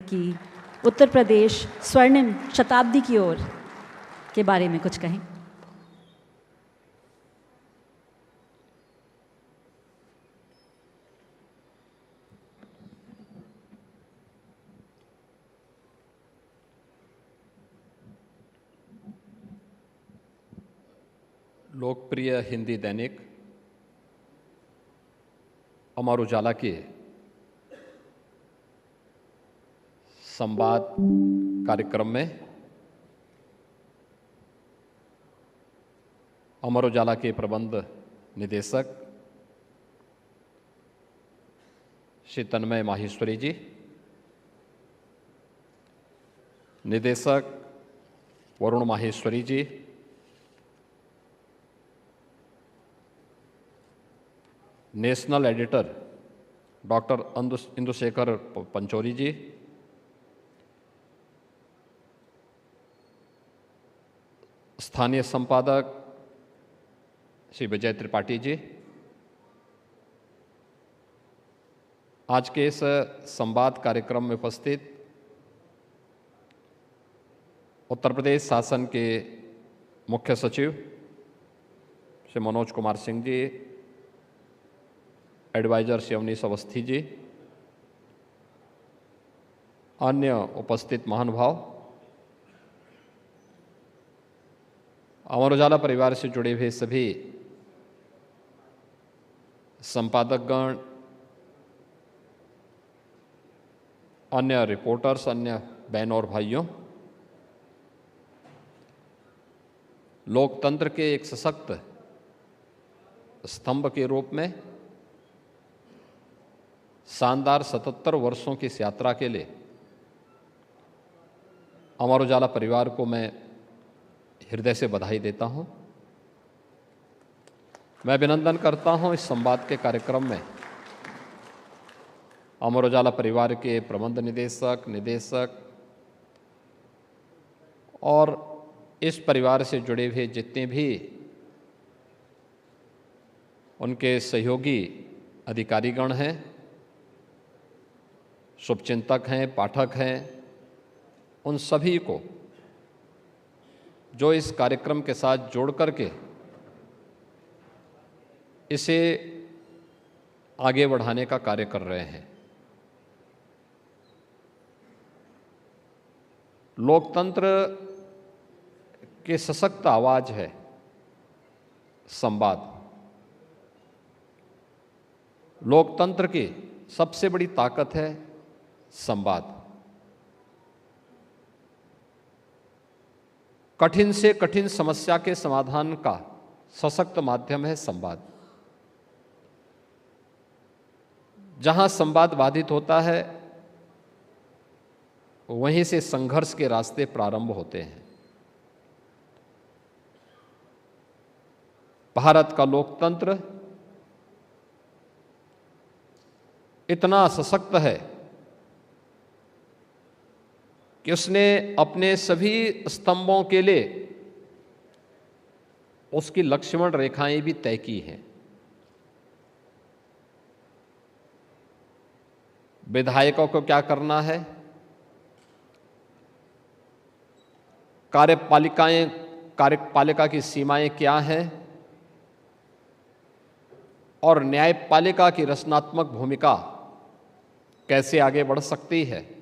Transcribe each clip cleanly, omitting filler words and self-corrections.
की उत्तर प्रदेश स्वर्णिम शताब्दी की ओर के बारे में कुछ कहें। लोकप्रिय हिंदी दैनिक अमर उजाला के संवाद कार्यक्रम में अमर उजाला के प्रबंध निदेशक श्री तन्मय माहेश्वरी जी, निदेशक Varun Maheshwari ji, national editor doctor Indushekhar Pachauri ji, स्थानीय संपादक श्री विजय त्रिपाठी जी, आज के इस संवाद कार्यक्रम में उपस्थित उत्तर प्रदेश शासन के मुख्य सचिव श्री मनोज कुमार सिंह जी, एडवाइजर श्री अवनीश अवस्थी जी, अन्य उपस्थित महानुभाव, अमर उजाला परिवार से जुड़े हुए सभी संपादकगण, अन्य रिपोर्टर्स, अन्य बहन और भाइयों, लोकतंत्र के एक सशक्त स्तंभ के रूप में शानदार 77 वर्षों की इस यात्रा के लिए अमर उजाला परिवार को मैं हृदय से बधाई देता हूं। मैं अभिनंदन करता हूं इस संवाद के कार्यक्रम में अमर उजाला परिवार के प्रबंध निदेशक और इस परिवार से जुड़े हुए जितने भी उनके सहयोगी अधिकारीगण हैं, शुभचिंतक हैं, पाठक हैं, उन सभी को जो इस कार्यक्रम के साथ जोड़ करके इसे आगे बढ़ाने का कार्य कर रहे हैं। लोकतंत्र के सशक्त आवाज है संवाद। लोकतंत्र की सबसे बड़ी ताकत है संवाद। कठिन से कठिन समस्या के समाधान का सशक्त माध्यम है संवाद। जहां संवाद बाधित होता है वहीं से संघर्ष के रास्ते प्रारंभ होते हैं। भारत का लोकतंत्र इतना सशक्त है कि उसने अपने सभी स्तंभों के लिए उसकी लक्ष्मण रेखाएं भी तय की हैं। विधायकों को क्या करना है, कार्यपालिका की सीमाएं क्या हैं और न्यायपालिका की रचनात्मक भूमिका कैसे आगे बढ़ सकती है,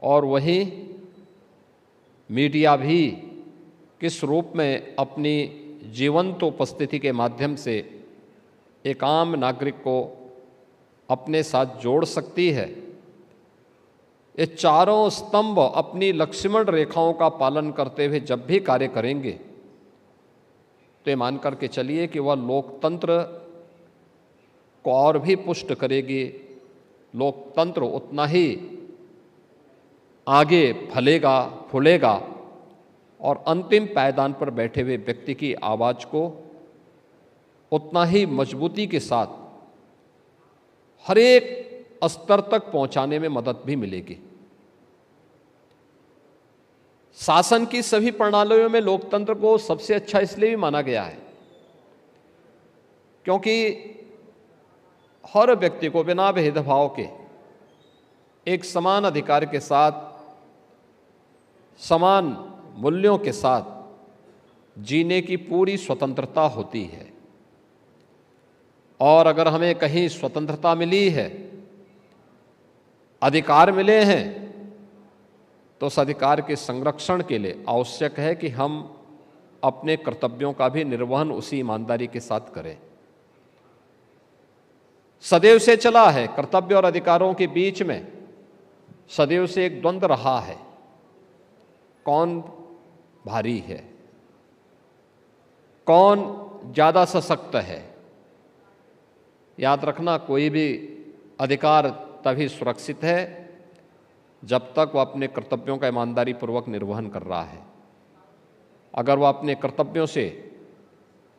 और वहीं मीडिया भी किस रूप में अपनी जीवंत उपस्थिति के माध्यम से एक आम नागरिक को अपने साथ जोड़ सकती है। ये चारों स्तंभ अपनी लक्ष्मण रेखाओं का पालन करते हुए जब भी कार्य करेंगे तो ये मान करके चलिए कि वह लोकतंत्र को और भी पुष्ट करेगी। लोकतंत्र उतना ही आगे फलेगा, फूलेगा और अंतिम पायदान पर बैठे हुए व्यक्ति की आवाज को उतना ही मजबूती के साथ हर एक स्तर तक पहुंचाने में मदद भी मिलेगी। शासन की सभी प्रणालियों में लोकतंत्र को सबसे अच्छा इसलिए भी माना गया है क्योंकि हर व्यक्ति को बिना भेदभाव के एक समान अधिकार के साथ, समान मूल्यों के साथ जीने की पूरी स्वतंत्रता होती है। और अगर हमें कहीं स्वतंत्रता मिली है, अधिकार मिले हैं, तो उस अधिकार के संरक्षण के लिए आवश्यक है कि हम अपने कर्तव्यों का भी निर्वहन उसी ईमानदारी के साथ करें। सदैव से चला है, कर्तव्य और अधिकारों के बीच में सदैव से एक द्वंद्व रहा है, कौन भारी है, कौन ज्यादा सशक्त है। याद रखना, कोई भी अधिकार तभी सुरक्षित है जब तक वह अपने कर्तव्यों का ईमानदारी पूर्वक निर्वहन कर रहा है। अगर वह अपने कर्तव्यों से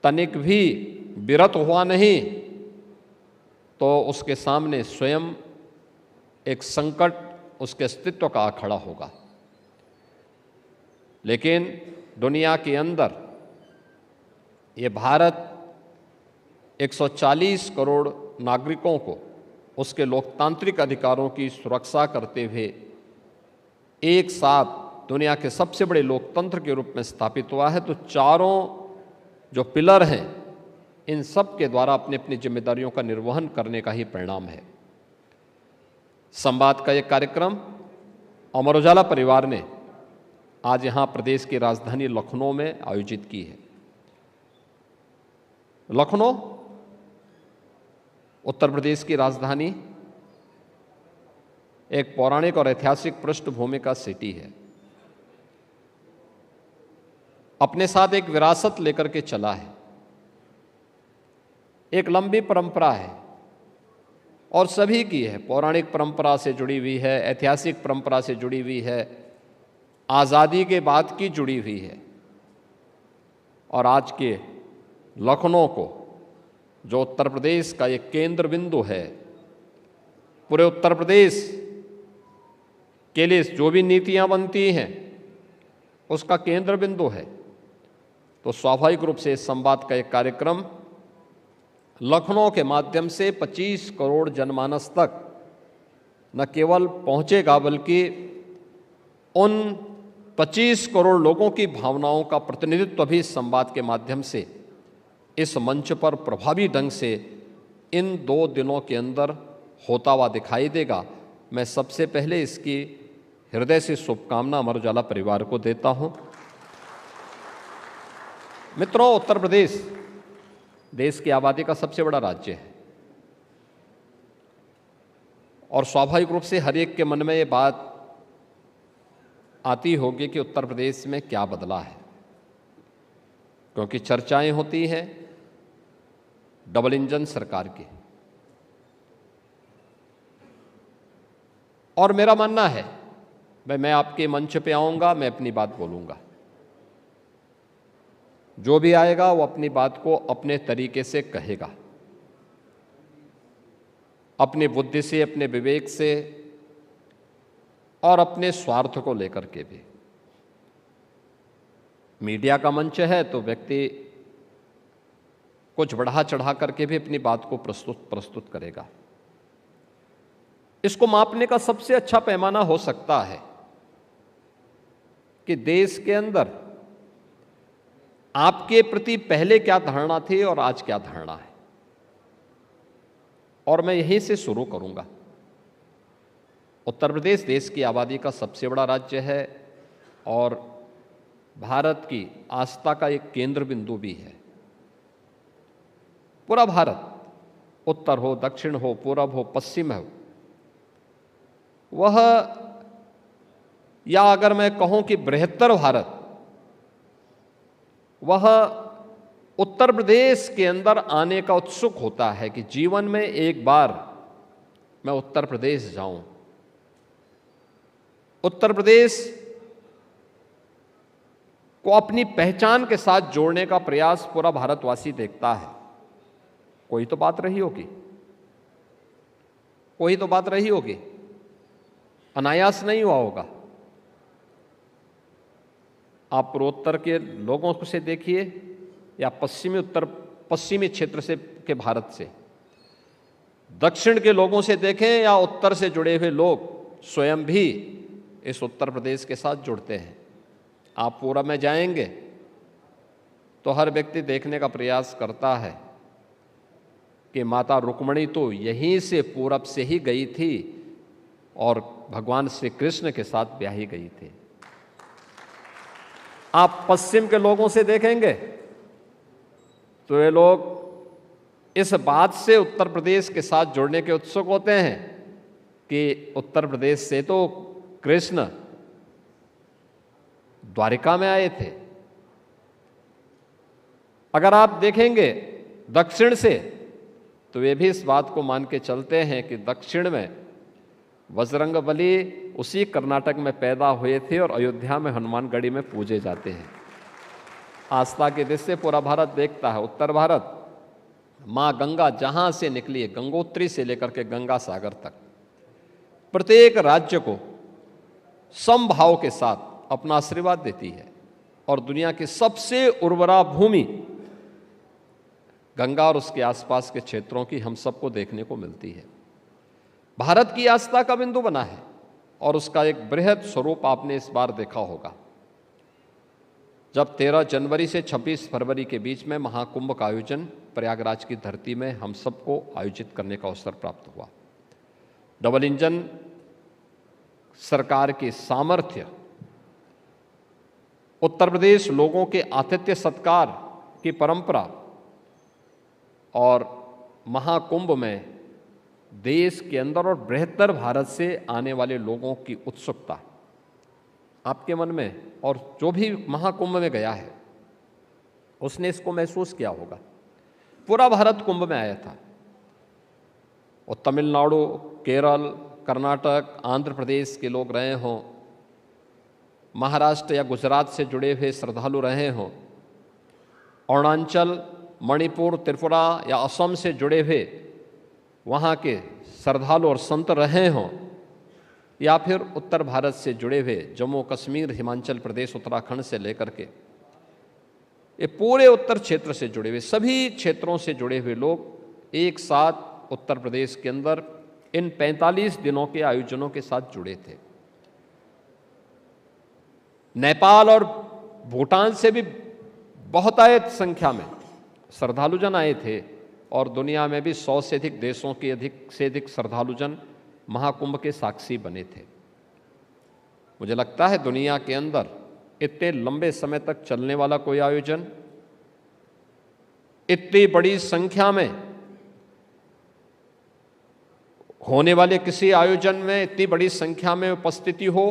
तनिक भी विरत हुआ नहीं, तो उसके सामने स्वयं एक संकट उसके अस्तित्व का आ खड़ा होगा। लेकिन दुनिया के अंदर ये भारत 140 करोड़ नागरिकों को उसके लोकतांत्रिक अधिकारों की सुरक्षा करते हुए एक साथ दुनिया के सबसे बड़े लोकतंत्र के रूप में स्थापित हुआ है। तो चारों जो पिलर हैं, इन सब के द्वारा अपनी अपनी जिम्मेदारियों का निर्वहन करने का ही परिणाम है। संवाद का एक कार्यक्रम अमर उजाला परिवार ने आज यहाँ प्रदेश की राजधानी लखनऊ में आयोजित की है। लखनऊ उत्तर प्रदेश की राजधानी एक पौराणिक और ऐतिहासिक पृष्ठभूमि का सिटी है। अपने साथ एक विरासत लेकर के चला है, एक लंबी परंपरा है और सभी की है। पौराणिक परंपरा से जुड़ी हुई है, ऐतिहासिक परंपरा से जुड़ी हुई है, आज़ादी के बाद की जुड़ी हुई है। और आज के लखनऊ को, जो उत्तर प्रदेश का एक केंद्र बिंदु है, पूरे उत्तर प्रदेश के लिए जो भी नीतियां बनती हैं उसका केंद्र बिंदु है, तो स्वाभाविक रूप से इस संवाद का एक कार्यक्रम लखनऊ के माध्यम से 25 करोड़ जनमानस तक न केवल पहुंचेगा, बल्कि उन 25 करोड़ लोगों की भावनाओं का प्रतिनिधित्व भी इस संवाद के माध्यम से इस मंच पर प्रभावी ढंग से इन 2 दिनों के अंदर होता हुआ दिखाई देगा। मैं सबसे पहले इसकी हृदय से शुभकामना अमर उजाला परिवार को देता हूं। मित्रों, उत्तर प्रदेश देश की आबादी का सबसे बड़ा राज्य है और स्वाभाविक रूप से हर एक के मन में ये बात आती होगी कि उत्तर प्रदेश में क्या बदला है, क्योंकि चर्चाएं होती हैं डबल इंजन सरकार की। और मेरा मानना है, मैं आपके मंच पे आऊंगा, मैं अपनी बात बोलूंगा, जो भी आएगा वो अपनी बात को अपने तरीके से कहेगा, अपनी बुद्धि से, अपने विवेक से और अपने स्वार्थ को लेकर के भी। मीडिया का मंच है तो व्यक्ति कुछ बढ़ा चढ़ा करके भी अपनी बात को प्रस्तुत करेगा। इसको मापने का सबसे अच्छा पैमाना हो सकता है कि देश के अंदर आपके प्रति पहले क्या धारणा थी और आज क्या धारणा है। और मैं यहीं से शुरू करूंगा। उत्तर प्रदेश देश की आबादी का सबसे बड़ा राज्य है और भारत की आस्था का एक केंद्र बिंदु भी है। पूरा भारत, उत्तर हो, दक्षिण हो, पूरब हो, पश्चिम हो, वह, या अगर मैं कहूं कि बृहत्तर भारत, वह उत्तर प्रदेश के अंदर आने का उत्सुक होता है कि जीवन में एक बार मैं उत्तर प्रदेश जाऊं। उत्तर प्रदेश को अपनी पहचान के साथ जोड़ने का प्रयास पूरा भारतवासी देखता है। कोई तो बात रही होगी, कोई तो बात रही होगी, अनायास नहीं हुआ होगा। आप पूर्वोत्तर के लोगों से देखिए या पश्चिमी क्षेत्र से के भारत से, दक्षिण के लोगों से देखें या उत्तर से जुड़े हुए लोग, स्वयं भी इस उत्तर प्रदेश के साथ जुड़ते हैं। आप पूरब में जाएंगे तो हर व्यक्ति देखने का प्रयास करता है कि माता रुक्मिणी तो यहीं से पूरब से ही गई थी और भगवान श्री कृष्ण के साथ ब्याही गई थी। आप पश्चिम के लोगों से देखेंगे तो ये लोग इस बात से उत्तर प्रदेश के साथ जुड़ने के उत्सुक होते हैं कि उत्तर प्रदेश से तो कृष्ण द्वारिका में आए थे। अगर आप देखेंगे दक्षिण से तो वे भी इस बात को मान के चलते हैं कि दक्षिण में बजरंगबली उसी कर्नाटक में पैदा हुए थे और अयोध्या में हनुमानगढ़ी में पूजे जाते हैं। आस्था की दृष्टि से पूरा भारत देखता है। उत्तर भारत माँ गंगा जहां से निकली है, गंगोत्री से लेकर के गंगा सागर तक, प्रत्येक राज्य को समभाव के साथ अपना आशीर्वाद देती है और दुनिया की सबसे उर्वरा भूमि गंगा और उसके आसपास के क्षेत्रों की हम सबको देखने को मिलती है। भारत की आस्था का बिंदु बना है और उसका एक बृहद स्वरूप आपने इस बार देखा होगा जब 13 जनवरी से 26 फरवरी के बीच में महाकुंभ का आयोजन प्रयागराज की धरती में हम सबको आयोजित करने का अवसर प्राप्त हुआ। डबल इंजन सरकार की सामर्थ्य, उत्तर प्रदेश लोगों के आतिथ्य सत्कार की परंपरा और महाकुंभ में देश के अंदर और बृहत्तर भारत से आने वाले लोगों की उत्सुकता आपके मन में, और जो भी महाकुंभ में गया है उसने इसको महसूस किया होगा। पूरा भारत कुंभ में आया था और तमिलनाडु, केरल, कर्नाटक, आंध्र प्रदेश के लोग रहे हों, महाराष्ट्र या गुजरात से जुड़े हुए श्रद्धालु रहे हों, अरुणाचल, मणिपुर, त्रिपुरा या असम से जुड़े हुए वहाँ के श्रद्धालु और संत रहे हों, या फिर उत्तर भारत से जुड़े हुए जम्मू कश्मीर, हिमाचल प्रदेश, उत्तराखंड से लेकर के ये पूरे उत्तर क्षेत्र से जुड़े हुए, सभी क्षेत्रों से जुड़े हुए लोग एक साथ उत्तर प्रदेश के अंदर इन 45 दिनों के आयोजनों के साथ जुड़े थे। नेपाल और भूटान से भी बहुतायत संख्या में श्रद्धालुजन आए थे और दुनिया में भी 100 से अधिक देशों के अधिक से अधिक श्रद्धालुजन महाकुंभ के साक्षी बने थे। मुझे लगता है दुनिया के अंदर इतने लंबे समय तक चलने वाला कोई आयोजन, इतनी बड़ी संख्या में होने वाले किसी आयोजन में इतनी बड़ी संख्या में उपस्थिति हो,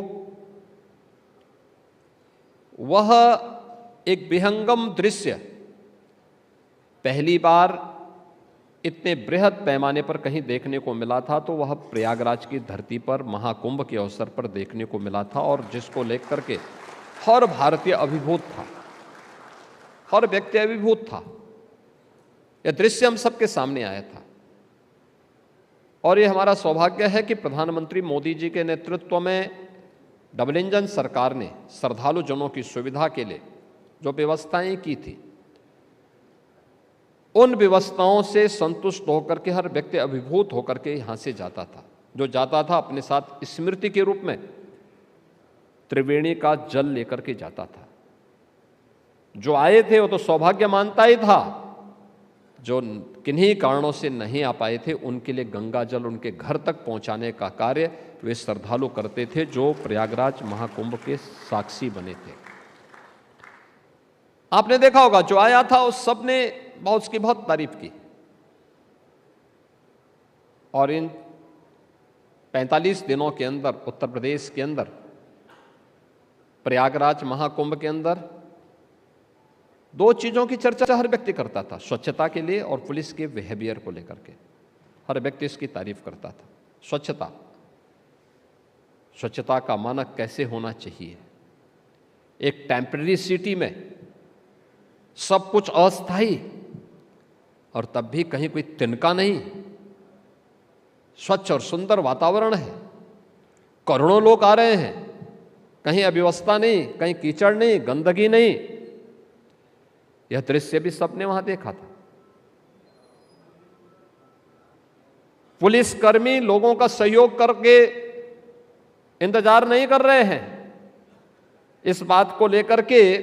वह एक विहंगम दृश्य पहली बार इतने बृहद पैमाने पर कहीं देखने को मिला था तो वह प्रयागराज की धरती पर महाकुंभ के अवसर पर देखने को मिला था, और जिसको लेकर के हर भारतीय अभिभूत था, हर व्यक्ति अभिभूत था। यह दृश्य हम सबके सामने आया था और ये हमारा सौभाग्य है कि प्रधानमंत्री मोदी जी के नेतृत्व में डबल इंजन सरकार ने श्रद्धालु जनों की सुविधा के लिए जो व्यवस्थाएं की थी, उन व्यवस्थाओं से संतुष्ट होकर के हर व्यक्ति अभिभूत होकर के यहां से जाता था। जो जाता था अपने साथ स्मृति के रूप में त्रिवेणी का जल लेकर के जाता था। जो आए थे वो तो सौभाग्य मानता ही था, जो किन्हीं कारणों से नहीं आ पाए थे उनके लिए गंगा जल उनके घर तक पहुंचाने का कार्य वे श्रद्धालु करते थे, जो प्रयागराज महाकुंभ के साक्षी बने थे। आपने देखा होगा जो आया था उस सब ने उसकी बहुत तारीफ की, और इन 45 दिनों के अंदर उत्तर प्रदेश के अंदर प्रयागराज महाकुंभ के अंदर दो चीजों की चर्चा हर व्यक्ति करता था, स्वच्छता के लिए और पुलिस के बिहेवियर को लेकर के हर व्यक्ति इसकी तारीफ करता था। स्वच्छता का मानक कैसे होना चाहिए। एक टेम्पररी सिटी में सब कुछ अस्थायी और तब भी कहीं कोई तिनका नहीं, स्वच्छ और सुंदर वातावरण है, करोड़ों लोग आ रहे हैं, कहीं अव्यवस्था नहीं, कहीं कीचड़ नहीं, गंदगी नहीं। यह दृश्य भी सबने वहां देखा था। पुलिसकर्मी लोगों का सहयोग करके इंतजार नहीं कर रहे हैं इस बात को लेकर के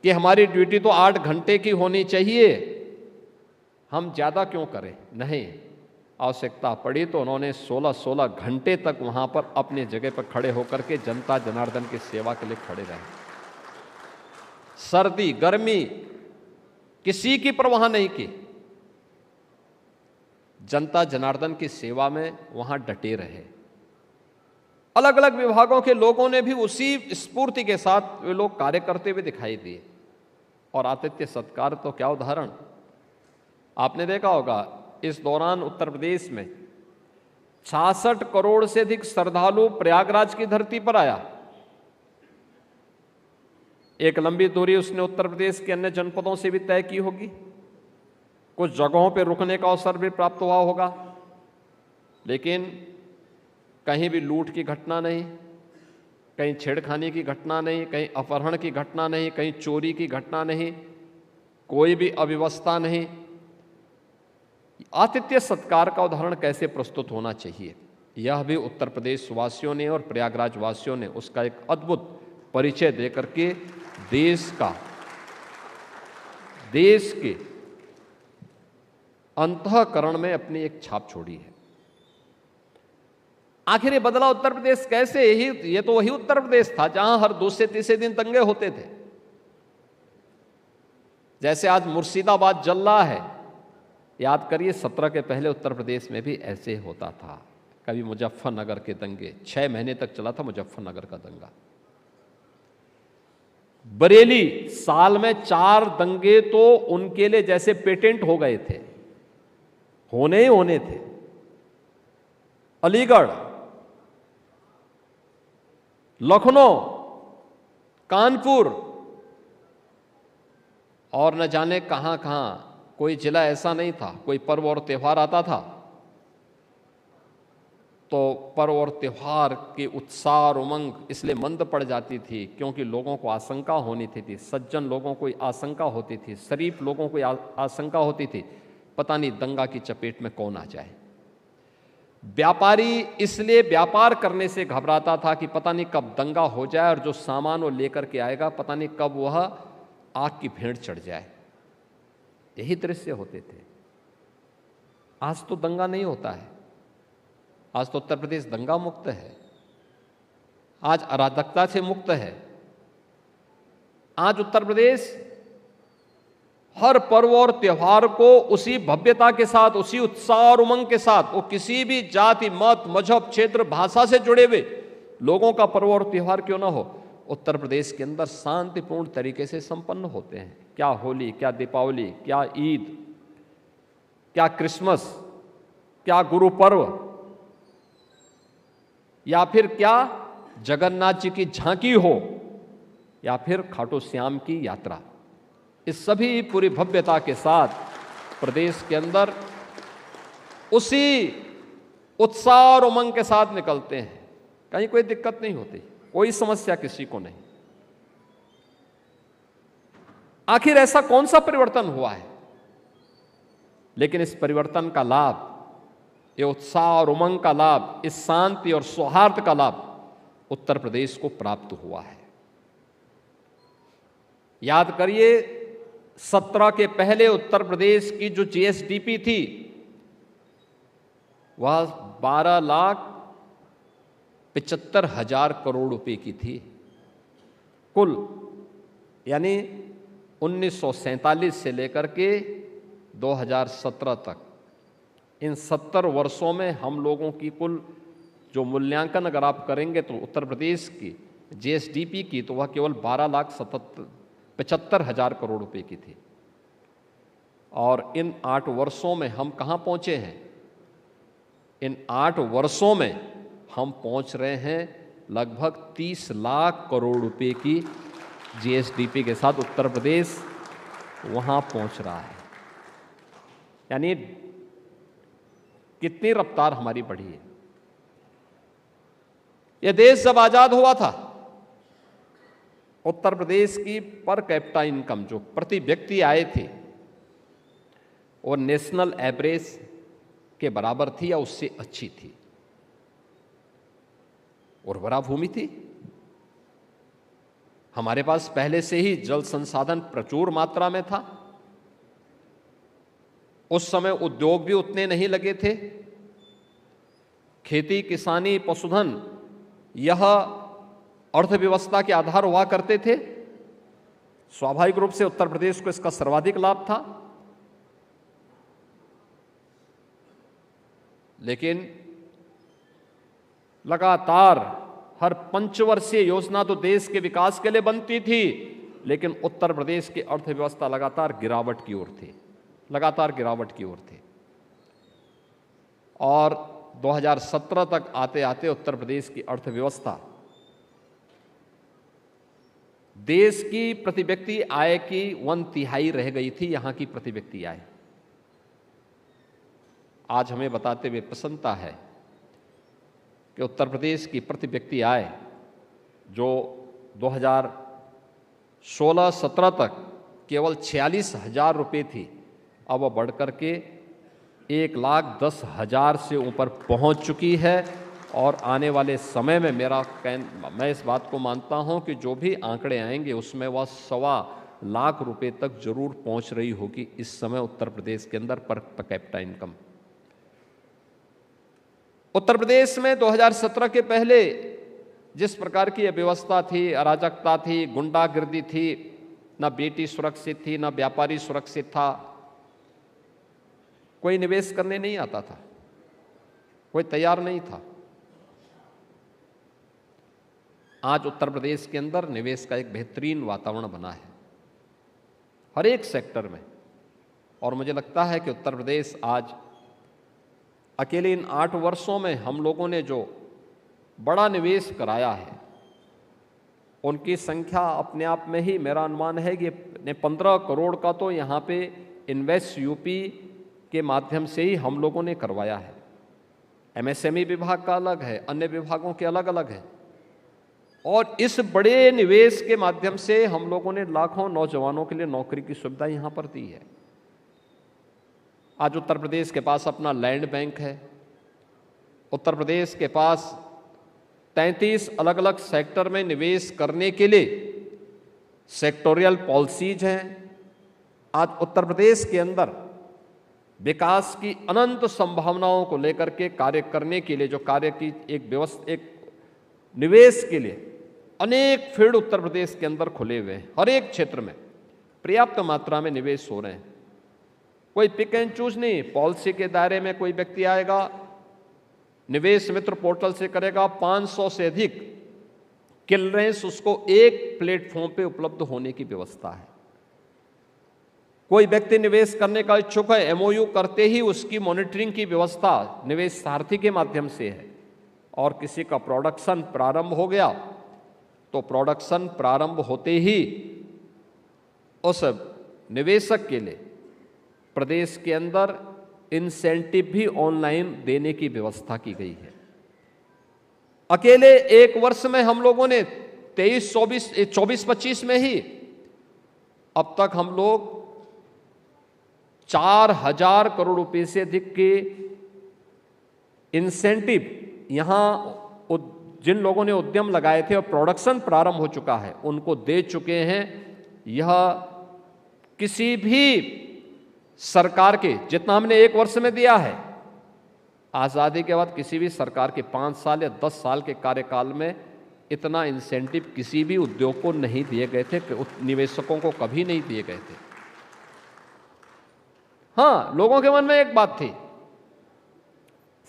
कि हमारी ड्यूटी तो 8 घंटे की होनी चाहिए, हम ज़्यादा क्यों करें। नहीं, आवश्यकता पड़ी तो उन्होंने 16-16 घंटे तक वहाँ पर अपनी जगह पर खड़े होकर के जनता जनार्दन की सेवा के लिए खड़े रहे। सर्दी गर्मी किसी की परवाह नहीं की, जनता जनार्दन की सेवा में वहाँ डटे रहे। अलग अलग विभागों के लोगों ने भी उसी स्फूर्ति के साथ वे लोग कार्य करते हुए दिखाई दिए। और आतिथ्य सत्कार तो क्या उदाहरण, आपने देखा होगा इस दौरान उत्तर प्रदेश में 66 करोड़ से अधिक श्रद्धालु प्रयागराज की धरती पर आया। एक लंबी दूरी उसने उत्तर प्रदेश के अन्य जनपदों से भी तय की होगी, कुछ जगहों पर रुकने का अवसर भी प्राप्त हुआ होगा, लेकिन कहीं भी लूट की घटना नहीं, कहीं छेड़खानी की घटना नहीं, कहीं अपहरण की घटना नहीं, कहीं चोरी की घटना नहीं, कोई भी अव्यवस्था नहीं। आतिथ्य सत्कार का उदाहरण कैसे प्रस्तुत होना चाहिए, यह भी उत्तर प्रदेश वासियों ने और प्रयागराज वासियों ने उसका एक अद्भुत परिचय देकर के देश के अंतःकरण में अपनी एक छाप छोड़ी है। आखिर ये बदला उत्तर प्रदेश कैसे, ये तो वही उत्तर प्रदेश था जहां हर दूसरे तीसरे दिन दंगे होते थे। जैसे आज मुर्शिदाबाद जल रहा है, याद करिए 17 के पहले उत्तर प्रदेश में भी ऐसे होता था। कभी मुजफ्फरनगर के दंगे, 6 महीने तक चला था मुजफ्फरनगर का दंगा। बरेली साल में 4 दंगे तो उनके लिए जैसे पेटेंट हो गए थे, होने ही होने थे। अलीगढ़, लखनऊ, कानपुर और न जाने कहां कहां, कोई जिला ऐसा नहीं था। कोई पर्व और त्यौहार आता था तो पर्व और त्यौहार के उत्साह और उमंग इसलिए मंद पड़ जाती थी क्योंकि लोगों को आशंका होनी थी, सज्जन लोगों को आशंका होती थी, शरीफ लोगों को आशंका होती थी, पता नहीं दंगा की चपेट में कौन आ जाए। व्यापारी इसलिए व्यापार करने से घबराता था कि पता नहीं कब दंगा हो जाए और जो सामान वो लेकर के आएगा पता नहीं कब वह आग की भेंट चढ़ जाए। यही दृश्य होते थे। आज तो दंगा नहीं होता है, आज तो उत्तर प्रदेश दंगा मुक्त है, आज अराजकता से मुक्त है। आज उत्तर प्रदेश हर पर्व और त्योहार को उसी भव्यता के साथ, उसी उत्साह और उमंग के साथ, वो किसी भी जाति मत मजहब क्षेत्र भाषा से जुड़े हुए लोगों का पर्व और त्योहार क्यों ना हो, उत्तर प्रदेश के अंदर शांतिपूर्ण तरीके से संपन्न होते हैं। क्या होली, क्या दीपावली, क्या ईद, क्या क्रिसमस, क्या गुरु पर्व, या फिर क्या जगन्नाथ जी की झांकी हो, या फिर खाटू श्याम की यात्रा, इस सभी पूरी भव्यता के साथ प्रदेश के अंदर उसी उत्साह और उमंग के साथ निकलते हैं। कहीं कोई दिक्कत नहीं होती, कोई समस्या किसी को नहीं। आखिर ऐसा कौन सा परिवर्तन हुआ है? लेकिन इस परिवर्तन का लाभ, ये उत्साह और उमंग का लाभ, इस शांति और सौहार्द का लाभ उत्तर प्रदेश को प्राप्त हुआ है। याद करिए 17 के पहले उत्तर प्रदेश की जो जीएसडीपी थी वह 12,75,000 करोड़ रुपए की थी कुल। यानी 1947 से लेकर के 2017 तक, इन 70 वर्षों में हम लोगों की कुल जो मूल्यांकन अगर आप करेंगे तो उत्तर प्रदेश की जीएसडीपी की, तो वह केवल 12,75,000 करोड़ रुपए की थी। और इन 8 वर्षों में हम कहाँ पहुँचे हैं? इन 8 वर्षों में हम पहुँच रहे हैं लगभग 30 लाख करोड़ रुपए की जीएसडीपी के साथ उत्तर प्रदेश वहाँ पहुँच रहा है। यानी कितनी रफ्तार हमारी बढ़ी है। यह देश जब आज़ाद हुआ था, उत्तर प्रदेश की पर कैपिटा इनकम जो प्रति व्यक्ति आए थे वो नेशनल एवरेज के बराबर थी या उससे अच्छी थी। उर्वरा भूमि थी, हमारे पास पहले से ही जल संसाधन प्रचुर मात्रा में था, उस समय उद्योग भी उतने नहीं लगे थे, खेती किसानी पशुधन यह अर्थव्यवस्था के आधार हुआ करते थे। स्वाभाविक रूप से उत्तर प्रदेश को इसका सर्वाधिक लाभ था। लेकिन लगातार हर पंचवर्षीय योजना तो देश के विकास के लिए बनती थी, लेकिन उत्तर प्रदेश की अर्थव्यवस्था लगातार गिरावट की ओर थी, लगातार गिरावट की ओर थी। और 2017 तक आते आते उत्तर प्रदेश की अर्थव्यवस्था देश की प्रति व्यक्ति आय की 1/3 रह गई थी, यहां की प्रति व्यक्ति आय। आज हमें बताते हुए प्रसन्नता है कि उत्तर प्रदेश की प्रति व्यक्ति आय जो 2016-17 तक केवल 46,000 रुपये थी, अब वह बढ़कर के 1,10,000 से ऊपर पहुंच चुकी है। और आने वाले समय में मैं इस बात को मानता हूं कि जो भी आंकड़े आएंगे उसमें वह 1.25 लाख रुपए तक जरूर पहुंच रही होगी इस समय उत्तर प्रदेश के अंदर per capita income. Uttar Pradesh में 2017 के पहले जिस प्रकार की व्यवस्था थी, अराजकता थी, गुंडागिर्दी थी, ना बेटी सुरक्षित थी, ना व्यापारी सुरक्षित था, कोई निवेश करने नहीं आता था, कोई तैयार नहीं था। आज उत्तर प्रदेश के अंदर निवेश का एक बेहतरीन वातावरण बना है हर एक सेक्टर में। और मुझे लगता है कि उत्तर प्रदेश आज अकेले इन 8 वर्षों में हम लोगों ने जो बड़ा निवेश कराया है उनकी संख्या अपने आप में ही मेरा अनुमान है कि 15 करोड़ का तो यहाँ पे इन्वेस्ट यूपी के माध्यम से ही हम लोगों ने करवाया है। एमएसएमई विभाग का अलग है, अन्य विभागों के अलग अलग है। और इस बड़े निवेश के माध्यम से हम लोगों ने लाखों नौजवानों के लिए नौकरी की सुविधा यहाँ पर दी है। आज उत्तर प्रदेश के पास अपना लैंड बैंक है, उत्तर प्रदेश के पास 33 अलग अलग सेक्टर में निवेश करने के लिए सेक्टोरियल पॉलिसीज हैं। आज उत्तर प्रदेश के अंदर विकास की अनंत संभावनाओं को लेकर के कार्य करने के लिए जो कार्य की एक निवेश के लिए अनेक फील्ड उत्तर प्रदेश के अंदर खुले हुए हैं। हर एक क्षेत्र में पर्याप्त मात्रा में निवेश हो रहे हैं। कोई पिक एंड चूज नहीं, पॉलिसी के दायरे में कोई व्यक्ति आएगा, निवेश मित्र पोर्टल से करेगा, 500 से अधिक क्लियरेंस उसको एक प्लेटफॉर्म पे उपलब्ध होने की व्यवस्था है। कोई व्यक्ति निवेश करने का इच्छुक है, एमओयू करते ही उसकी मॉनिटरिंग की व्यवस्था निवेश सारथी के माध्यम से है। और किसी का प्रोडक्शन प्रारंभ हो गया तो प्रोडक्शन प्रारंभ होते ही उस निवेशक के लिए प्रदेश के अंदर इंसेंटिव भी ऑनलाइन देने की व्यवस्था की गई है। अकेले एक वर्ष में हम लोगों ने 24-25 में ही अब तक हम लोग 4,000 करोड़ रुपए से अधिक के इंसेंटिव यहां जिन लोगों ने उद्यम लगाए थे और प्रोडक्शन प्रारंभ हो चुका है उनको दे चुके हैं। यह किसी भी सरकार के जितना हमने एक वर्ष में दिया है, आज़ादी के बाद किसी भी सरकार के 5 साल या 10 साल के कार्यकाल में इतना इंसेंटिव किसी भी उद्योग को नहीं दिए गए थे, निवेशकों को कभी नहीं दिए गए थे। हाँ, लोगों के मन में एक बात थी,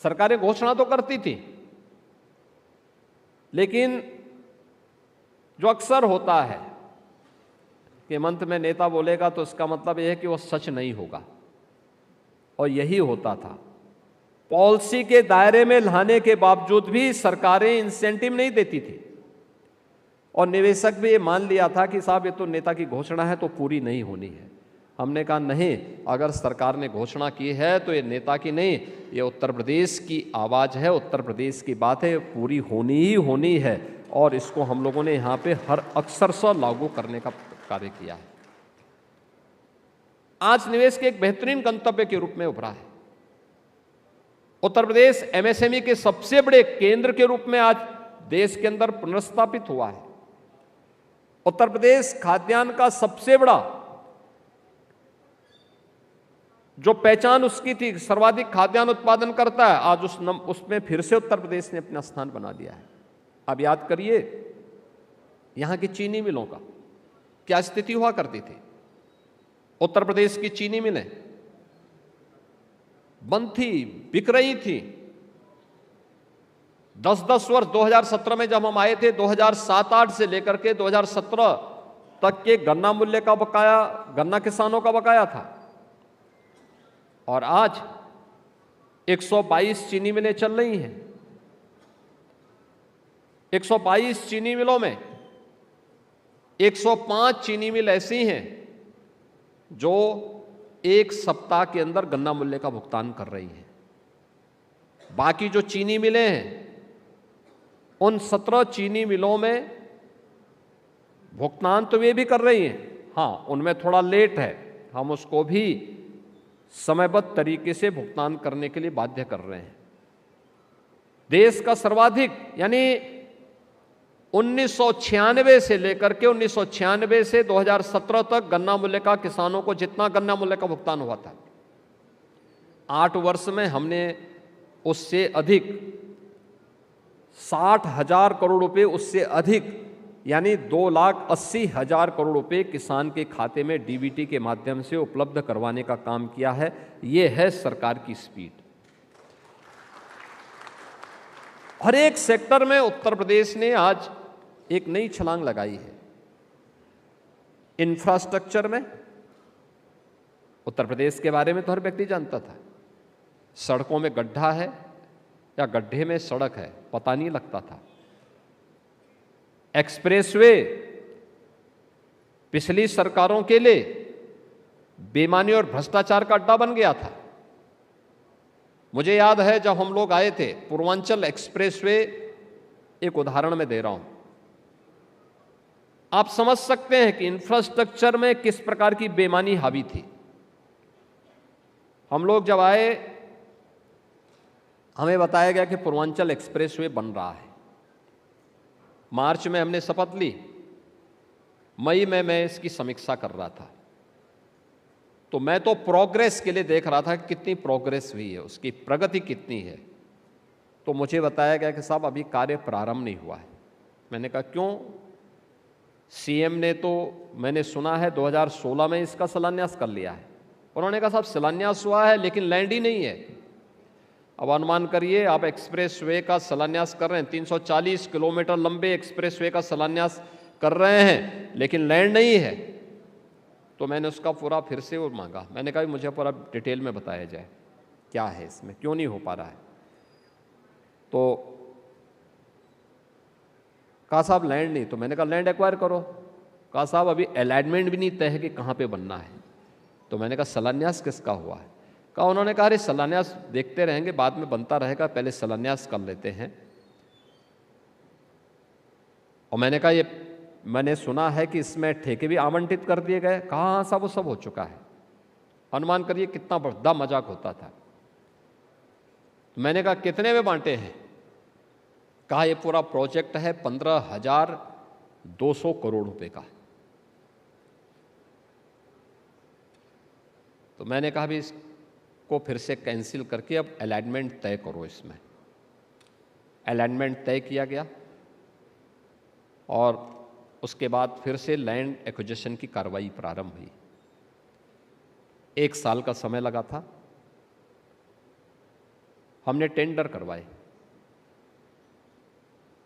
सरकारें घोषणा तो करती थी, लेकिन जो अक्सर होता है कि मंत्र में नेता बोलेगा तो इसका मतलब यह है कि वह सच नहीं होगा, और यही होता था। पॉलिसी के दायरे में लाने के बावजूद भी सरकारें इंसेंटिव नहीं देती थी और निवेशक भी ये मान लिया था कि साहब ये तो नेता की घोषणा है तो पूरी नहीं होनी है। हमने कहा नहीं, अगर सरकार ने घोषणा की है तो ये नेता की नहीं, ये उत्तर प्रदेश की आवाज़ है, उत्तर प्रदेश की बात है, पूरी होनी ही होनी है। और इसको हम लोगों ने यहाँ पे हर अक्षरशः लागू करने का कार्य किया है। आज निवेश के एक बेहतरीन गंतव्य के रूप में उभरा है। उत्तर प्रदेश एमएसएमई के सबसे बड़े केंद्र के रूप में आज देश के अंदर पुनर्स्थापित हुआ है। उत्तर प्रदेश खाद्यान्न का सबसे बड़ा जो पहचान उसकी थी, सर्वाधिक खाद्यान्न उत्पादन करता है, आज उसमें फिर से उत्तर प्रदेश ने अपना स्थान बना दिया है। अब याद करिए यहां की चीनी मिलों का क्या स्थिति हुआ करती थी। उत्तर प्रदेश की चीनी मिलें बंद थी, बिक रही थी। 10-10 वर्ष 2017 में जब हम आए थे, 2007-8 से लेकर के 2017 तक के गन्ना मूल्य का बकाया, गन्ना किसानों का बकाया था। और आज 122 चीनी मिलें चल रही हैं। 122 चीनी मिलों में 105 चीनी मिल ऐसी हैं जो एक सप्ताह के अंदर गन्ना मूल्य का भुगतान कर रही हैं। बाकी जो चीनी मिलें हैं, उन 17 चीनी मिलों में भुगतान तो वे भी कर रही हैं, हाँ उनमें थोड़ा लेट है, हम उसको भी समयबद्ध तरीके से भुगतान करने के लिए बाध्य कर रहे हैं। देश का सर्वाधिक यानी 1996 से लेकर के 1996 से 2017 तक गन्ना मूल्य का किसानों को जितना गन्ना मूल्य का भुगतान हुआ था, 8 वर्ष में हमने उससे अधिक 60,000 करोड़ रुपए, उससे अधिक यानी 2,80,000 करोड़ रुपए किसान के खाते में डीबीटी के माध्यम से उपलब्ध करवाने का काम किया है। यह है सरकार की स्पीड। हर एक सेक्टर में उत्तर प्रदेश ने आज एक नई छलांग लगाई है। इंफ्रास्ट्रक्चर में उत्तर प्रदेश के बारे में तो हर व्यक्ति जानता था, सड़कों में गड्ढा है या गड्ढे में सड़क है पता नहीं लगता था। एक्सप्रेसवे पिछली सरकारों के लिए बेईमानी और भ्रष्टाचार का अड्डा बन गया था। मुझे याद है जब हम लोग आए थे, पूर्वांचल एक्सप्रेसवे एक उदाहरण में दे रहा हूं, आप समझ सकते हैं कि इंफ्रास्ट्रक्चर में किस प्रकार की बेईमानी हावी थी। हम लोग जब आए, हमें बताया गया कि पूर्वांचल एक्सप्रेसवे बन रहा है। मार्च में हमने शपथ ली, मई में मैं इसकी समीक्षा कर रहा था, तो मैं तो प्रोग्रेस के लिए देख रहा था कि कितनी प्रोग्रेस हुई है, उसकी प्रगति कितनी है। तो मुझे बताया गया कि साहब अभी कार्य प्रारंभ नहीं हुआ है। मैंने कहा क्यों? सीएम ने तो मैंने सुना है 2016 में इसका शिलान्यास कर लिया है। उन्होंने कहा साहब शिलान्यास हुआ है लेकिन लैंड ही नहीं है। अब अनुमान करिए, आप एक्सप्रेसवे का शिलान्यास कर रहे हैं, 340 किलोमीटर लंबे एक्सप्रेसवे का शिलान्यास कर रहे हैं लेकिन लैंड नहीं है। तो मैंने उसका पूरा फिर से वो मांगा। मैंने कहा मुझे पूरा डिटेल में बताया जाए क्या है इसमें, क्यों नहीं हो पा रहा है। तो कहा साहब लैंड नहीं। तो मैंने कहा लैंड एक्वायर करो। कहा साहब अभी अलाइनमेंट भी नहीं तय है कि कहाँ पे बनना है। तो मैंने कहा शिलान्यास किसका हुआ है? कहा उन्होंने कहा अरे शिलान्यास देखते रहेंगे, बाद में बनता रहेगा, पहले शिलान्यास कर लेते हैं। और मैंने कहा ये मैंने सुना है कि इसमें ठेके भी आवंटित कर दिए गए। कहा हाँ साहब वो सब हो चुका है। अनुमान करिए कितना बड़ा मजाक होता था। मैंने कहा कितने में बांटे हैं? कहा ये पूरा प्रोजेक्ट है 15,200 करोड़ रुपए का। तो मैंने कहा भी इसको फिर से कैंसिल करके अब अलाइनमेंट तय करो। इसमें अलाइनमेंट तय किया गया और उसके बाद फिर से लैंड एक्विजिशन की कार्रवाई प्रारंभ हुई। 1 साल का समय लगा था। हमने टेंडर करवाए,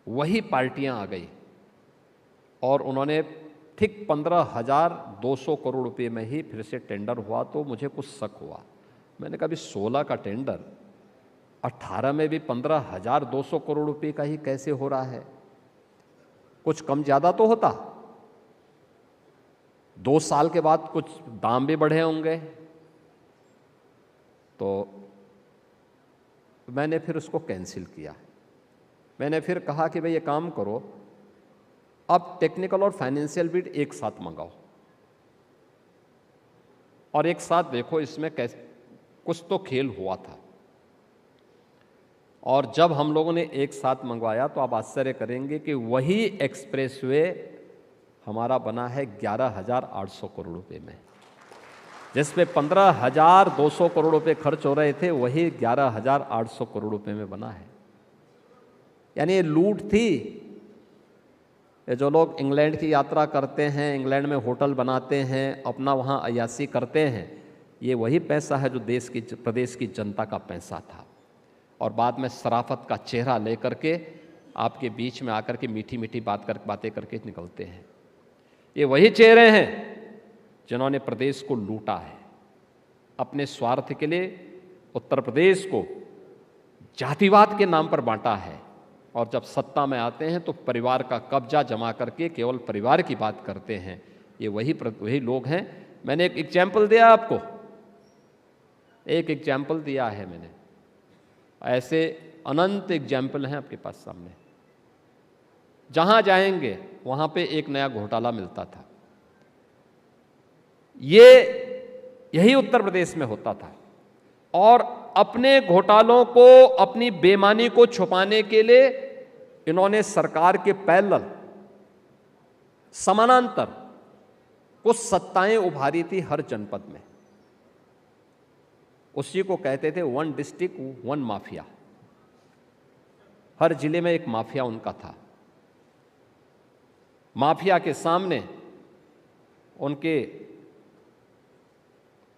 वही पार्टियां आ गई और उन्होंने ठीक 15,200 करोड़ रुपए में ही फिर से टेंडर हुआ। तो मुझे कुछ शक हुआ। मैंने कहा भी 16 का टेंडर 18 में भी 15,200 करोड़ रुपए का ही कैसे हो रहा है? कुछ कम ज़्यादा तो होता। 2 साल के बाद कुछ दाम भी बढ़े होंगे। तो मैंने फिर उसको कैंसिल किया। मैंने फिर कहा कि भाई ये काम करो, अब टेक्निकल और फाइनेंशियल बिड एक साथ मंगाओ और एक साथ देखो इसमें कैसे कुछ तो खेल हुआ था। और जब हम लोगों ने एक साथ मंगवाया तो आप आश्चर्य करेंगे कि वही एक्सप्रेसवे हमारा बना है 11,800 करोड़ रुपए में। जिसपे 15,200 करोड़ रुपए खर्च हो रहे थे, वही 11,800 करोड़ रुपए में बना है। यानी ये लूट थी। ये जो लोग इंग्लैंड की यात्रा करते हैं, इंग्लैंड में होटल बनाते हैं, अपना वहाँ अय्याशी करते हैं, ये वही पैसा है जो प्रदेश की जनता का पैसा था। और बाद में शराफत का चेहरा लेकर के आपके बीच में आकर के मीठी मीठी बातें करके निकलते हैं। ये वही चेहरे हैं जिन्होंने प्रदेश को लूटा है अपने स्वार्थ के लिए। उत्तर प्रदेश को जातिवाद के नाम पर बांटा है, और जब सत्ता में आते हैं तो परिवार का कब्जा जमा करके केवल परिवार की बात करते हैं। ये वही लोग हैं। मैंने एक एग्जाम्पल दिया आपको, एक एग्जाम्पल दिया है मैंने, ऐसे अनंत एग्जाम्पल हैं आपके पास सामने। जहां जाएंगे वहां पे एक नया घोटाला मिलता था। यही उत्तर प्रदेश में होता था। और अपने घोटालों को, अपनी बेईमानी को छुपाने के लिए इन्होंने सरकार के पैरेलल समानांतर कुछ सत्ताएं उभारी थी हर जनपद में। उसी को कहते थे वन डिस्ट्रिक्ट वन माफिया। हर जिले में एक माफिया उनका था। माफिया के सामने उनके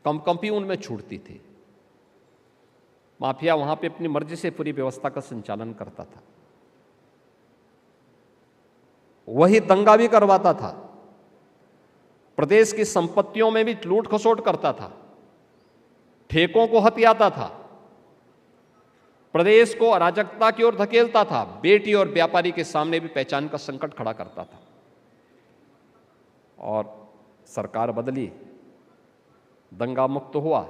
कंपनी उनमें छूटती थी। माफिया वहां पे अपनी मर्जी से पूरी व्यवस्था का संचालन करता था। वही दंगा भी करवाता था, प्रदेश की संपत्तियों में भी लूट खसोट करता था, ठेकों को हथियाता था, प्रदेश को अराजकता की ओर धकेलता था, बेटी और व्यापारी के सामने भी पहचान का संकट खड़ा करता था। और सरकार बदली, दंगा मुक्त हुआ,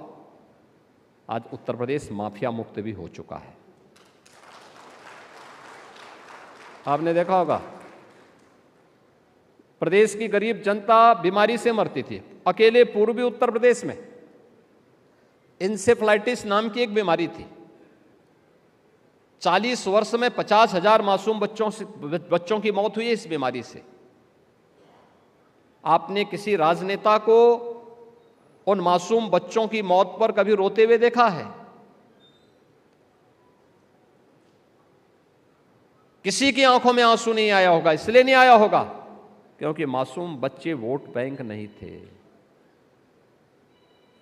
आज उत्तर प्रदेश माफिया मुक्त भी हो चुका है। आपने देखा होगा प्रदेश की गरीब जनता बीमारी से मरती थी। अकेले पूर्वी उत्तर प्रदेश में इंसेफ्लाइटिस नाम की एक बीमारी थी। 40 वर्ष में 50,000 मासूम बच्चों की मौत हुई है इस बीमारी से। आपने किसी राजनेता को उन मासूम बच्चों की मौत पर कभी रोते हुए देखा है? किसी की आंखों में आंसू नहीं आया होगा। इसलिए नहीं आया होगा क्योंकि मासूम बच्चे वोट बैंक नहीं थे।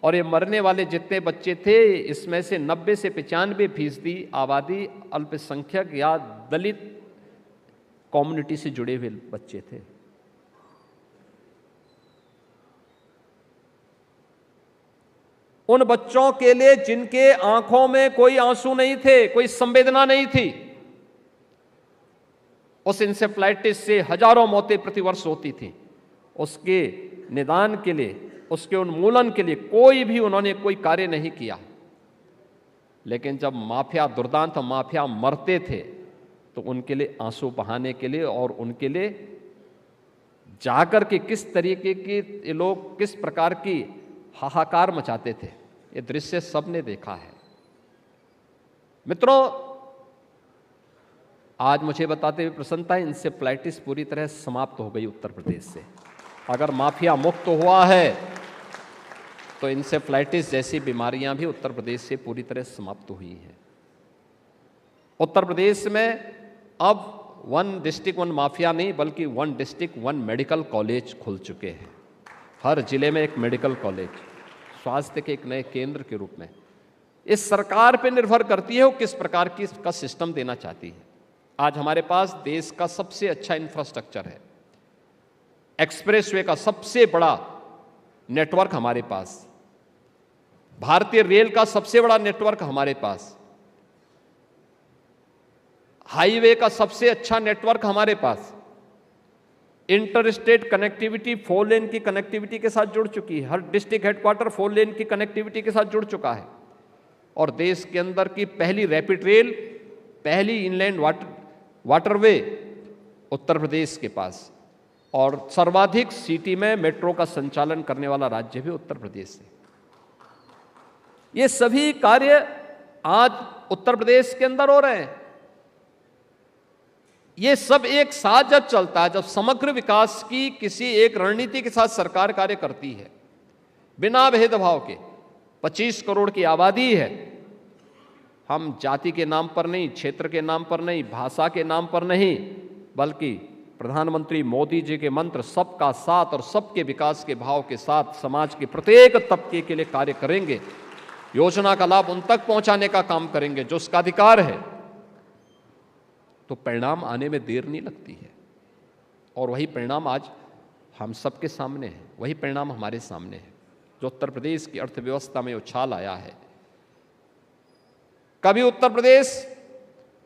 और ये मरने वाले जितने बच्चे थे, इसमें से 90 से 95% आबादी अल्पसंख्यक या दलित कम्युनिटी से जुड़े हुए बच्चे थे। उन बच्चों के लिए जिनके आंखों में कोई आंसू नहीं थे, कोई संवेदना नहीं थी, उस इंसेफ्लाइटिस से हजारों मौतें प्रतिवर्ष होती थी। उसके निदान के लिए, उसके उन्मूलन के लिए उन्होंने कोई कार्य नहीं किया। लेकिन जब माफिया, दुर्दांत माफिया मरते थे तो उनके लिए आंसू बहाने के लिए और उनके लिए जाकर के किस तरीके के ये लोग किस प्रकार की हाहाकार मचाते थे, ये दृश्य सबने देखा है। मित्रों, आज मुझे बताते हुए प्रसन्नता है, इंसेफ्लाइटिस पूरी तरह समाप्त हो गई उत्तर प्रदेश से। अगर माफिया मुक्त हुआ है तो इंसेफ्लाइटिस जैसी बीमारियां भी उत्तर प्रदेश से पूरी तरह समाप्त हुई हैं। उत्तर प्रदेश में अब वन डिस्ट्रिक्ट वन माफिया नहीं, बल्कि one district one medical college खुल चुके हैं। हर जिले में एक मेडिकल कॉलेज, स्वास्थ्य के एक नए केंद्र के रूप में। इस सरकार पर निर्भर करती है वो किस प्रकार की का सिस्टम देना चाहती है। आज हमारे पास देश का सबसे अच्छा इंफ्रास्ट्रक्चर है, एक्सप्रेसवे का सबसे बड़ा नेटवर्क हमारे पास, भारतीय रेल का सबसे बड़ा नेटवर्क हमारे पास, हाईवे का सबसे अच्छा नेटवर्क हमारे पास, इंटर स्टेट कनेक्टिविटी 4 लेन की कनेक्टिविटी के साथ जुड़ चुकी है। हर डिस्ट्रिक्ट हेडक्वार्टर 4 लेन की कनेक्टिविटी के साथ जुड़ चुका है। और देश के अंदर की पहली रैपिड रेल, पहली इनलैंड वाटरवे उत्तर प्रदेश के पास, और सर्वाधिक सिटी में मेट्रो का संचालन करने वाला राज्य भी उत्तर प्रदेश है। ये सभी कार्य आज उत्तर प्रदेश के अंदर हो रहे हैं। ये सब एक साथ जब चलता है, जब समग्र विकास की किसी एक रणनीति के साथ सरकार कार्य करती है, बिना भेदभाव के, 25 करोड़ की आबादी है, हम जाति के नाम पर नहीं, क्षेत्र के नाम पर नहीं, भाषा के नाम पर नहीं, बल्कि प्रधानमंत्री मोदी जी के मंत्र सबका साथ और सबके विकास के भाव के साथ समाज के प्रत्येक तबके के लिए कार्य करेंगे। योजना का लाभ उन तक पहुंचाने का काम करेंगे जो उसका अधिकार है, तो परिणाम आने में देर नहीं लगती है। और वही परिणाम आज हम सबके सामने है, वही परिणाम हमारे सामने है जो उत्तर प्रदेश की अर्थव्यवस्था में उछाल आया है। कभी उत्तर प्रदेश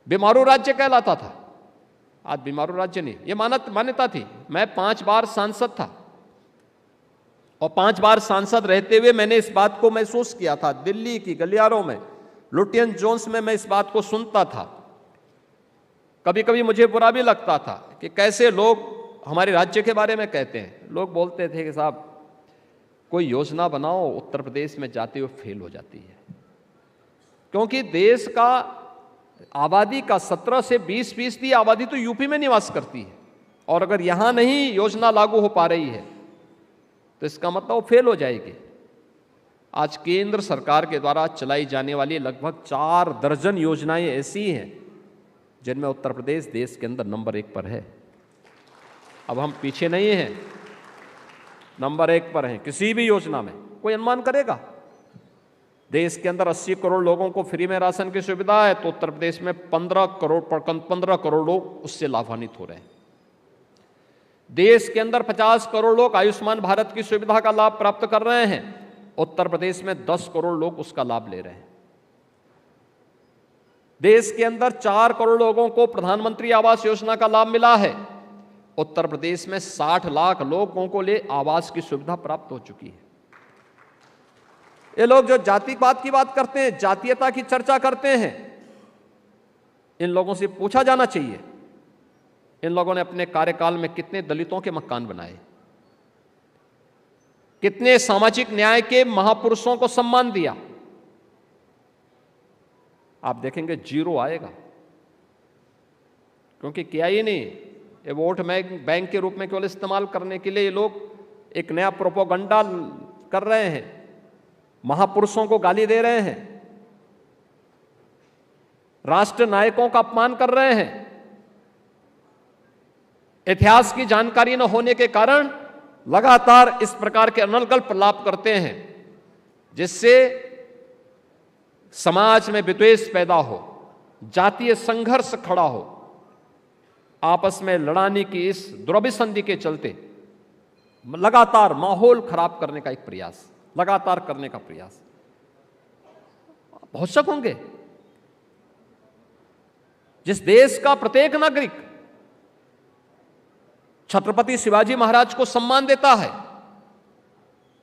बीमारू राज्य कहलाता था, आज बीमारू राज्य नहीं, ये मान्यता थी। मैं 5 बार सांसद था और 5 बार सांसद रहते हुए मैंने इस बात को महसूस किया था। दिल्ली की गलियारों में, लुटियन जोन्स में मैं इस बात को सुनता था। कभी कभी मुझे बुरा भी लगता था कि कैसे लोग हमारे राज्य के बारे में कहते हैं। लोग बोलते थे कि साहब कोई योजना बनाओ, उत्तर प्रदेश में जाते हुए फेल हो जाती है, क्योंकि देश का आबादी का 17 से 20% आबादी तो यूपी में निवास करती है, और अगर यहां नहीं योजना लागू हो पा रही है तो इसका मतलब वो फेल हो जाएगी। आज केंद्र सरकार के द्वारा चलाई जाने वाली लगभग 4 दर्जन योजनाएं ऐसी हैं जिनमें उत्तर प्रदेश देश के अंदर नंबर 1 पर है। अब हम पीछे नहीं हैं, नंबर 1 पर हैं किसी भी योजना में। कोई अनुमान करेगा देश के अंदर 80 करोड़ लोगों को फ्री में राशन की सुविधा है, तो उत्तर प्रदेश में 15 करोड़ लोग उससे लाभान्वित हो रहे हैं। देश के अंदर 50 करोड़ लोग आयुष्मान भारत की सुविधा का लाभ प्राप्त कर रहे हैं, उत्तर प्रदेश में 10 करोड़ लोग उसका लाभ ले रहे हैं। देश के अंदर 4 करोड़ लोगों को प्रधानमंत्री आवास योजना का लाभ मिला है, उत्तर प्रदेश में 60 लाख लोगों को ले आवास की सुविधा प्राप्त हो चुकी है। ये लोग जो जातिवाद की बात करते हैं, जातीयता की चर्चा करते हैं, इन लोगों से पूछा जाना चाहिए इन लोगों ने अपने कार्यकाल में कितने दलितों के मकान बनाए, कितने सामाजिक न्याय के महापुरुषों को सम्मान दिया। आप देखेंगे 0 आएगा, क्योंकि किया ही नहीं। ये वोट बैंक के रूप में केवल इस्तेमाल करने के लिए ये लोग एक नया प्रोपोगंडा कर रहे हैं, महापुरुषों को गाली दे रहे हैं, राष्ट्र नायकों का अपमान कर रहे हैं। इतिहास की जानकारी न होने के कारण लगातार इस प्रकार के अनर्गल प्रलाप करते हैं, जिससे समाज में विद्वेष पैदा हो, जातीय संघर्ष खड़ा हो, आपस में लड़ाने की इस दुरभिसंधि के चलते लगातार माहौल खराब करने का एक प्रयास, लगातार करने का प्रयास। बहुत शक होंगे, जिस देश का प्रत्येक नागरिक छत्रपति शिवाजी महाराज को सम्मान देता है,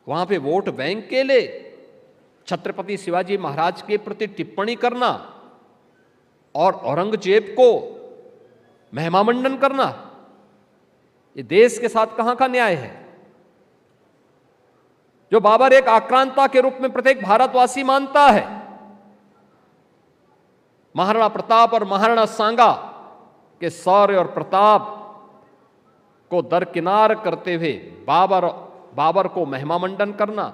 वहां पे वोट बैंक के लिए छत्रपति शिवाजी महाराज के प्रति टिप्पणी करना और औरंगजेब को महिमामंडन करना, ये देश के साथ कहां का न्याय है? जो बाबर एक आक्रांता के रूप में प्रत्येक भारतवासी मानता है, महाराणा प्रताप और महाराणा सांगा के शौर्य और प्रताप को दरकिनार करते हुए बाबर को महिमामंडन करना।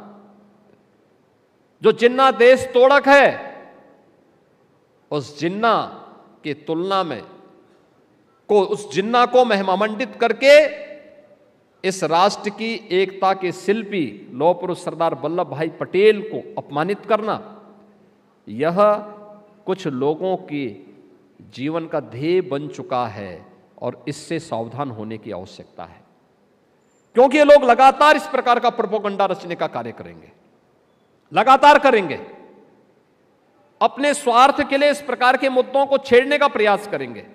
जो जिन्ना देश तोड़क है, उस जिन्ना की तुलना में उस जिन्ना को महिमामंडित करके इस राष्ट्र की एकता के शिल्पी लौह पुरुष सरदार वल्लभ भाई पटेल को अपमानित करना, यह कुछ लोगों के जीवन का ध्येय बन चुका है और इससे सावधान होने की आवश्यकता है, क्योंकि ये लोग लगातार इस प्रकार का प्रोपेगेंडा रचने का कार्य करेंगे, लगातार करेंगे। अपने स्वार्थ के लिए इस प्रकार के मुद्दों को छेड़ने का प्रयास करेंगे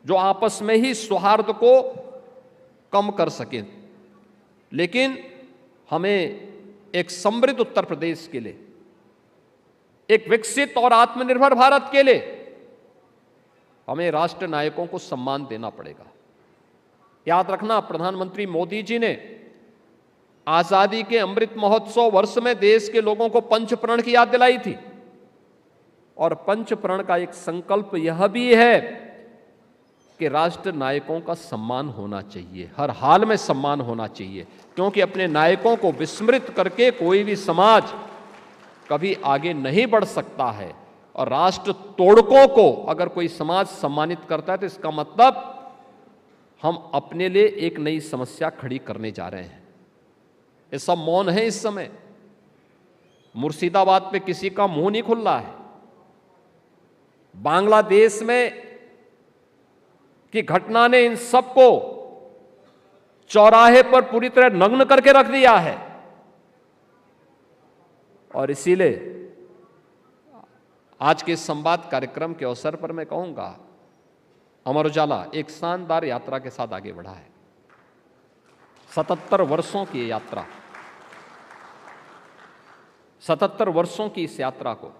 जो आपस में ही सौहार्द को कम कर सके। लेकिन हमें एक समृद्ध उत्तर प्रदेश के लिए, एक विकसित और आत्मनिर्भर भारत के लिए हमें राष्ट्र नायकों को सम्मान देना पड़ेगा। याद रखना, प्रधानमंत्री मोदी जी ने आजादी के अमृत महोत्सव वर्ष में देश के लोगों को पंच प्रण की याद दिलाई थी। और पंच प्रण का एक संकल्प यह भी है कि राष्ट्र नायकों का सम्मान होना चाहिए, हर हाल में सम्मान होना चाहिए, क्योंकि अपने नायकों को विस्मृत करके कोई भी समाज कभी आगे नहीं बढ़ सकता है। और राष्ट्र तोड़कों को अगर कोई समाज सम्मानित करता है तो इसका मतलब हम अपने लिए एक नई समस्या खड़ी करने जा रहे हैं। ये सब मौन है इस समय। मुर्शिदाबाद पे किसी का मुंह नहीं खुल रहा है। बांग्लादेश में की घटना ने इन सबको चौराहे पर पूरी तरह नग्न करके रख दिया है। और इसीलिए आज के इस संवाद कार्यक्रम के अवसर पर मैं कहूंगा, अमर उजाला एक शानदार यात्रा के साथ आगे बढ़ा है। 77 वर्षों की ये यात्रा, 77 वर्षों की इस यात्रा को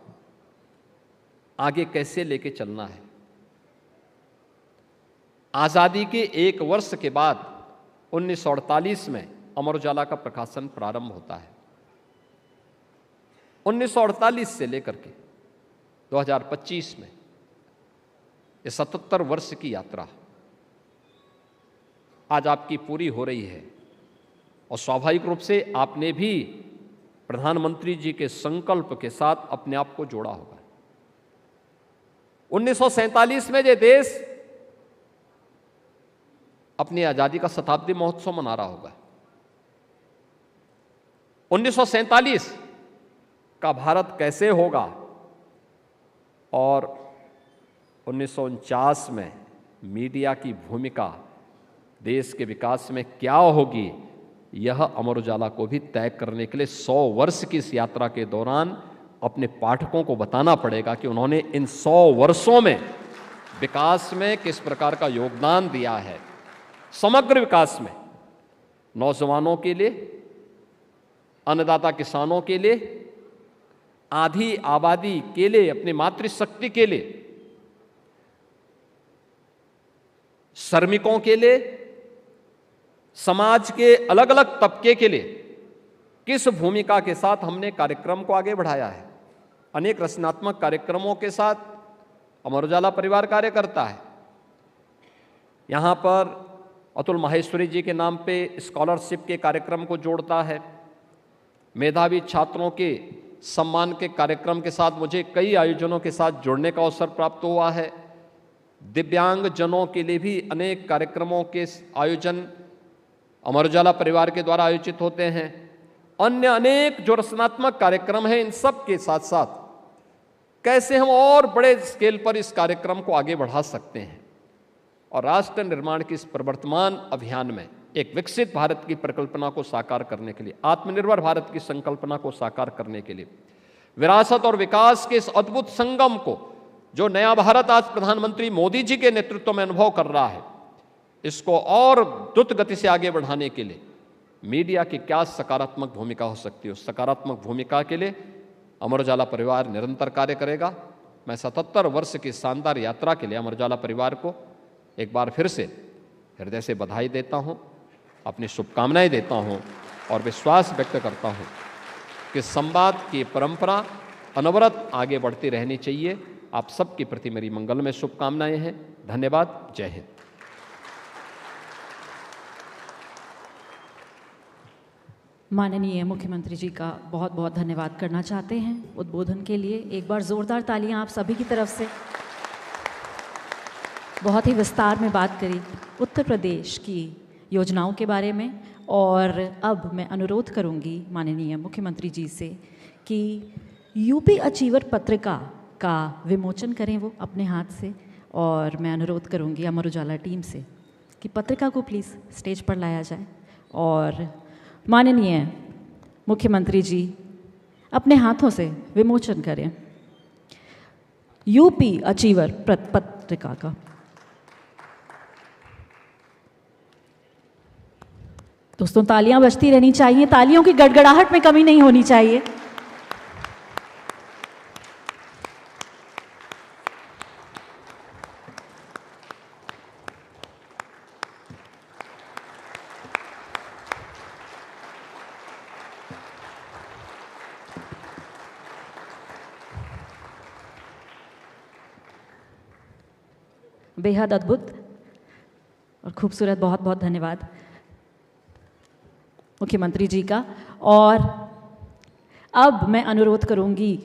आगे कैसे लेके चलना है। आजादी के एक वर्ष के बाद 1948 में अमर उजाला का प्रकाशन प्रारंभ होता है। 1948 से लेकर के 2025 में ये 77 वर्ष की यात्रा आज आपकी पूरी हो रही है। और स्वाभाविक रूप से आपने भी प्रधानमंत्री जी के संकल्प के साथ अपने आप को जोड़ा होगा। 1947 में ये देश अपनी आजादी का शताब्दी महोत्सव मना रहा होगा। 1947 का भारत कैसे होगा और 1949 में मीडिया की भूमिका देश के विकास में क्या होगी, यह अमर उजाला को भी तय करने के लिए 100 वर्ष की इस यात्रा के दौरान अपने पाठकों को बताना पड़ेगा कि उन्होंने इन 100 वर्षों में विकास में किस प्रकार का योगदान दिया है। समग्र विकास में नौजवानों के लिए, अन्नदाता किसानों के लिए, आधी आबादी के लिए, अपनी मातृशक्ति के लिए, श्रमिकों के लिए, समाज के अलग अलग तबके के लिए किस भूमिका के साथ हमने कार्यक्रम को आगे बढ़ाया है। अनेक रचनात्मक कार्यक्रमों के साथ अमर उजाला परिवार कार्य करता है। यहाँ पर अतुल माहेश्वरी जी के नाम पे स्कॉलरशिप के कार्यक्रम को जोड़ता है। मेधावी छात्रों के सम्मान के कार्यक्रम के साथ मुझे कई आयोजनों के साथ जुड़ने का अवसर प्राप्त हुआ है। दिव्यांग जनों के लिए भी अनेक कार्यक्रमों के आयोजन अमर उजाला परिवार के द्वारा आयोजित होते हैं। अन्य अनेक जो रचनात्मक कार्यक्रम हैं, इन सब के साथ साथ कैसे हम और बड़े स्केल पर इस कार्यक्रम को आगे बढ़ा सकते हैं और राष्ट्र निर्माण की इस प्रवर्तमान अभियान में एक विकसित भारत की परिकल्पना को साकार करने के लिए, आत्मनिर्भर भारत की संकल्पना को साकार करने के लिए, विरासत और विकास के इस अद्भुत संगम को जो नया भारत आज प्रधानमंत्री मोदी जी के नेतृत्व में अनुभव कर रहा है, इसको और द्रुत गति से आगे बढ़ाने के लिए मीडिया की क्या सकारात्मक भूमिका हो सकती है, उस सकारात्मक भूमिका के लिए अमर उजाला परिवार निरंतर कार्य करेगा। मैं 77 वर्ष की शानदार यात्रा के लिए अमर उजाला परिवार को एक बार फिर से हृदय से बधाई देता हूं, अपनी शुभकामनाएं देता हूं और विश्वास व्यक्त करता हूं कि संवाद की परंपरा अनवरत आगे बढ़ती रहनी चाहिए। आप सबके प्रति मेरी मंगलमय शुभकामनाएं हैं। धन्यवाद। जय हिंद। माननीय मुख्यमंत्री जी का बहुत बहुत धन्यवाद करना चाहते हैं उद्बोधन के लिए। एक बार जोरदार तालियां आप सभी की तरफ से। बहुत ही विस्तार में बात करी उत्तर प्रदेश की योजनाओं के बारे में और अब मैं अनुरोध करूंगी माननीय मुख्यमंत्री जी से कि यूपी अचीवर पत्रिका का विमोचन करें वो अपने हाथ से। और मैं अनुरोध करूंगी अमर उजाला टीम से कि पत्रिका को प्लीज़ स्टेज पर लाया जाए और माननीय मुख्यमंत्री जी अपने हाथों से विमोचन करें यूपी अचीवर पत्रिका का। दोस्तों तालियां बजती रहनी चाहिए, तालियों की गड़गड़ाहट में कमी नहीं होनी चाहिए। बेहद अद्भुत और खूबसूरत, बहुत बहुत धन्यवाद मुख्यमंत्री जी का। और अब मैं अनुरोध करूंगी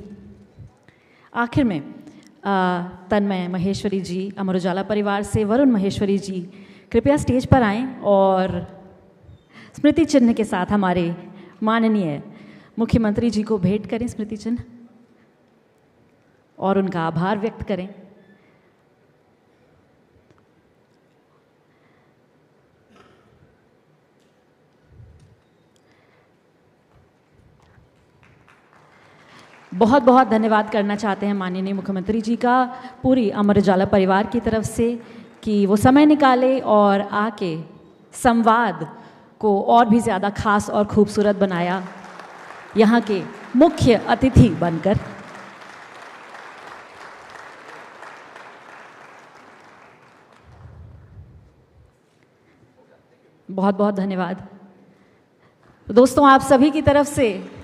आखिर में तन्मय महेश्वरी जी, अमर उजाला परिवार से वरुण महेश्वरी जी कृपया स्टेज पर आएं और स्मृति चिन्ह के साथ हमारे माननीय मुख्यमंत्री जी को भेंट करें स्मृति चिन्ह और उनका आभार व्यक्त करें। बहुत बहुत धन्यवाद करना चाहते हैं माननीय मुख्यमंत्री जी का पूरी अमर उजाला परिवार की तरफ से कि वो समय निकाले और आके संवाद को और भी ज़्यादा खास और खूबसूरत बनाया यहाँ के मुख्य अतिथि बनकर। बहुत बहुत धन्यवाद दोस्तों, आप सभी की तरफ से